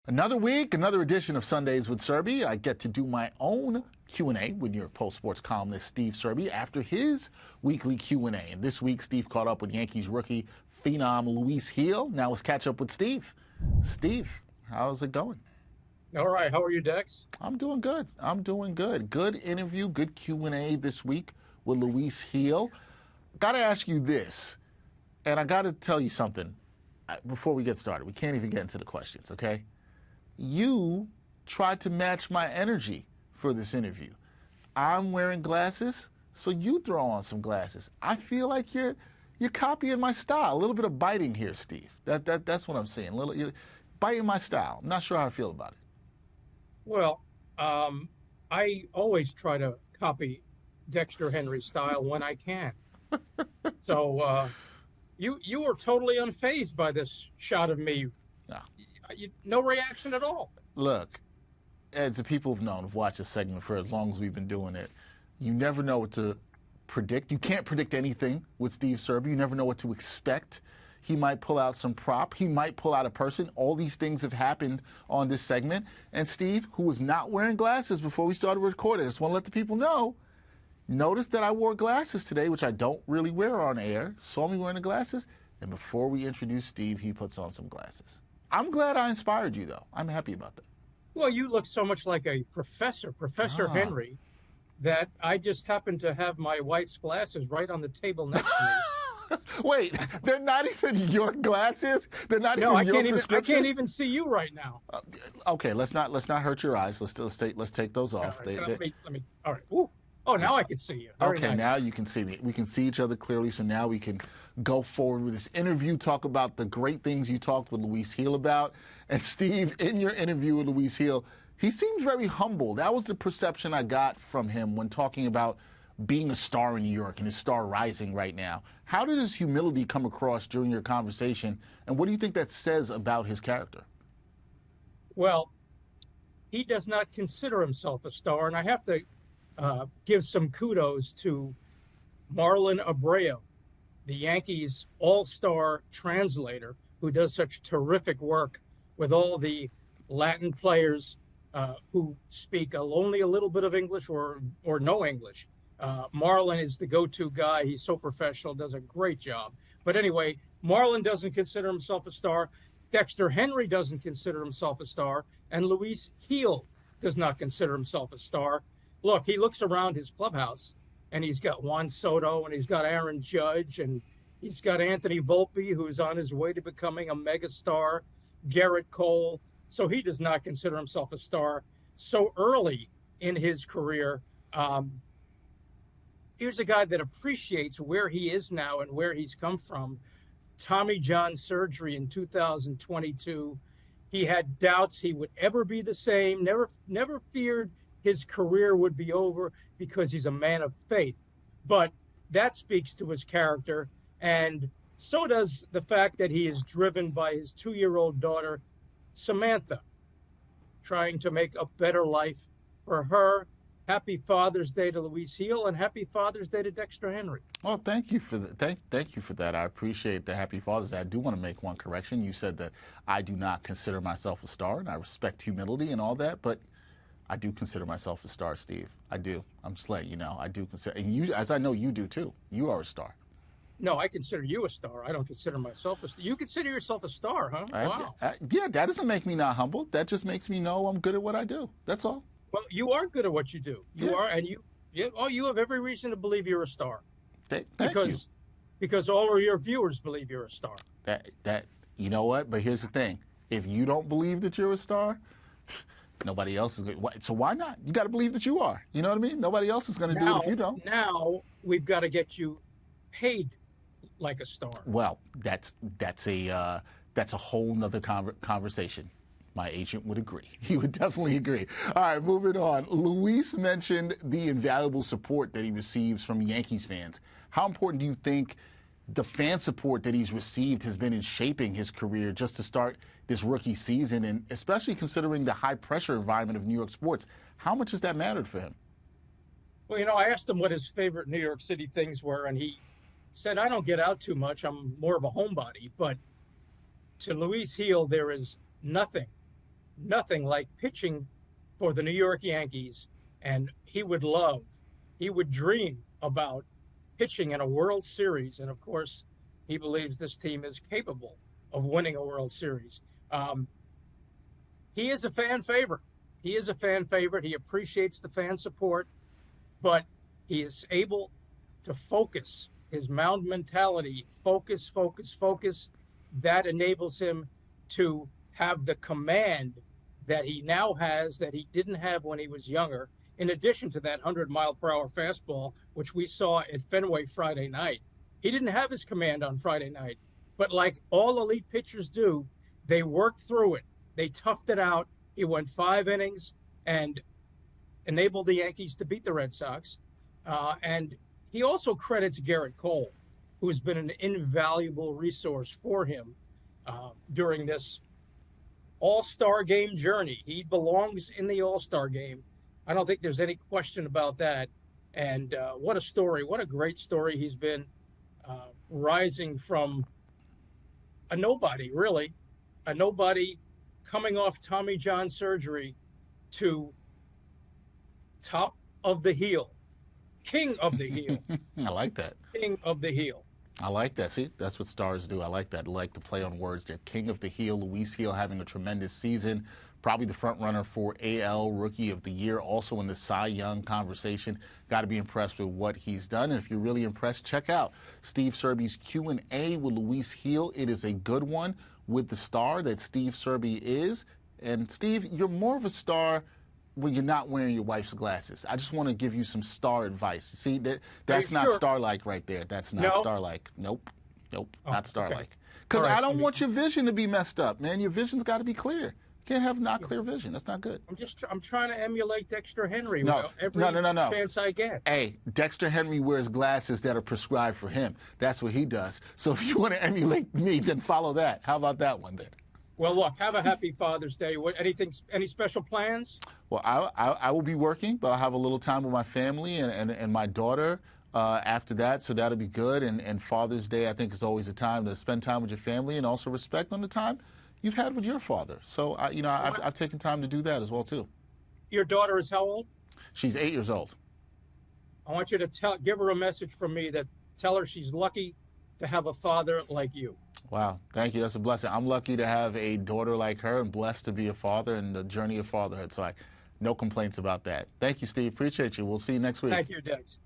Another week, another edition of Sundays with Serby. I get to do my own Q&A with New York Post sports columnist Steve Serby after his weekly Q&A. And this week, Steve caught up with Yankees rookie phenom Luis Gil. Now let's catch up with Steve. Steve, how's it going? All right. How are you, Dex? I'm doing good. I'm doing good. Good interview, good Q&A this week with Luis Gil. Got to ask you this, and I got to tell you something before we get started. We can't even get into the questions, okay? You tried to match my energy for this interview. I'm wearing glasses, so you throw on some glasses. I feel like you're copying my style. A little bit of biting here, Steve. That's what I'm saying. You're biting my style. I'm not sure how I feel about it. Well, I always try to copy Dexter Henry's style when I can. So you were totally unfazed by this shot of me. No. No reaction at all. Look, as the people have known, have watched this segment for as long as we've been doing it, you never know what to predict. You can't predict anything with Steve Serby. You never know what to expect. He might pull out some prop. He might pull out a person. All these things have happened on this segment. And Steve, who was not wearing glasses before we started recording, I just want to let the people know, noticed that I wore glasses today, which I don't really wear on air, saw me wearing the glasses, and before we introduce Steve, he puts on some glasses. I'm glad I inspired you, though. I'm happy about that. Well, you look so much like a Professor Henry, that I just happened to have my wife's glasses right on the table next to me. Wait, they're not even your glasses? They're not No, even your prescription? I can't even see you right now. Okay, let's not hurt your eyes. Let's take those off. All right, let me. All right. Ooh. Oh, now I can see you. Very okay, nice. Now you can see me. We can see each other clearly, so now we can go forward with this interview, talk about the great things you talked with Luis Gil about. And Steve, in your interview with Luis Gil, he seemed very humble. That was the perception I got from him when talking about being a star in New York and his star rising right now. How did his humility come across during your conversation, and what do you think that says about his character? Well, he does not consider himself a star, and I have to give some kudos to Marlon Abreu, the Yankees all-star translator, who does such terrific work with all the Latin players who speak only a little bit of English or no English. Marlon is the go-to guy. He's so professional, does a great job. But anyway, Marlon doesn't consider himself a star. Dexter Henry doesn't consider himself a star. And Luis Gil does not consider himself a star. Look, he looks around his clubhouse, and he's got Juan Soto, and he's got Aaron Judge, and he's got Anthony Volpe, who's on his way to becoming a megastar, Garrett Cole. So he does not consider himself a star so early in his career. Here's a guy that appreciates where he is now and where he's come from. Tommy John surgery in 2022. He had doubts he would ever be the same, never feared his career would be over because he's a man of faith. But that speaks to his character. And so does the fact that he is driven by his 2-year-old daughter, Samantha, trying to make a better life for her. Happy Father's Day to Luis Gil, and happy Father's Day to Dexter Henry. Well, thank you for that. Thank you for that. I appreciate the happy Father's Day. I do want to make one correction. You said that I do not consider myself a star, and I respect humility and all that, but I do consider myself a star, Steve. I do. I'm just letting you know. I do consider, and you, as I know you do too. You are a star. No, I consider you a star. I don't consider myself a star. You consider yourself a star, huh? Wow. Yeah, that doesn't make me not humble. That just makes me know I'm good at what I do. That's all. Well, you are good at what you do. You are, and you have every reason to believe you're a star. Thank you. Because all of your viewers believe you're a star. You know what? But here's the thing: if you don't believe that you're a star, nobody else is going to. So why not? You got to believe that you are. You know what I mean? Nobody else is going to do it if you don't. Now we've got to get you paid like a star. Well, that's a whole nother conversation. My agent would agree. He would definitely agree. All right, moving on. Luis mentioned the invaluable support that he receives from Yankees fans. How important do you think the fan support that he's received has been in shaping his career just to start this rookie season, and especially considering the high-pressure environment of New York sports? How much has that mattered for him? Well, I asked him what his favorite New York City things were, and he said, I don't get out too much. I'm more of a homebody. But to Luis Gil, there is nothing nothing like pitching for the New York Yankees, and he would dream about pitching in a World Series. And of course, he believes this team is capable of winning a World Series. He is a fan favorite. He is a fan favorite. He appreciates the fan support, but he is able to focus his mound mentality, focus. That enables him to have the command that he now has that he didn't have when he was younger, in addition to that 100-mile-per-hour fastball, which we saw at Fenway Friday night. He didn't have his command on Friday night, but like all elite pitchers do, they worked through it. They toughed it out. He went 5 innings and enabled the Yankees to beat the Red Sox. And he also credits Garrett Cole, who has been an invaluable resource for him during this All-Star game journey. He belongs in the All-Star game. I don't think there's any question about that. And what a story. What a great story he's been, rising from a nobody, really. A nobody coming off Tommy John surgery to top of the heel. King of the heel. I like that. King of the heel. I like that. See, that's what stars do. I like that. I like to play on words. They're king of the heel. Luis Heel having a tremendous season. Probably the front runner for AL Rookie of the Year. Also in the Cy Young conversation. Got to be impressed with what he's done. And if you're really impressed, check out Steve Serby's Q&A with Luis Heel. It is a good one with the star that Steve Serby is. And Steve, you're more of a star when you're not wearing your wife's glasses. I just want to give you some star advice. See, that's not star-like right there. That's not star-like. Nope, not star-like. Because I don't want your vision to be messed up, man. Your vision's got to be clear. You can't have not clear vision. That's not good. I'm trying to emulate Dexter Henry. No, every chance I get. Hey, Dexter Henry wears glasses that are prescribed for him. That's what he does. So if you want to emulate me, then follow that. How about that one then? Well, look, have a happy Father's Day. Any special plans? Well, I will be working, but I'll have a little time with my family and my daughter after that, so that'll be good. And Father's Day, I think, is always a time to spend time with your family and also respect on the time you've had with your father. So, I've taken time to do that as well, too. Your daughter is how old? She's 8 years old. I want you to give her a message from me that tell her she's lucky to have a father like you. Wow. Thank you. That's a blessing. I'm lucky to have a daughter like her and blessed to be a father in the journey of fatherhood. So no complaints about that. Thank you, Steve. Appreciate you. We'll see you next week. Thank you, Dex.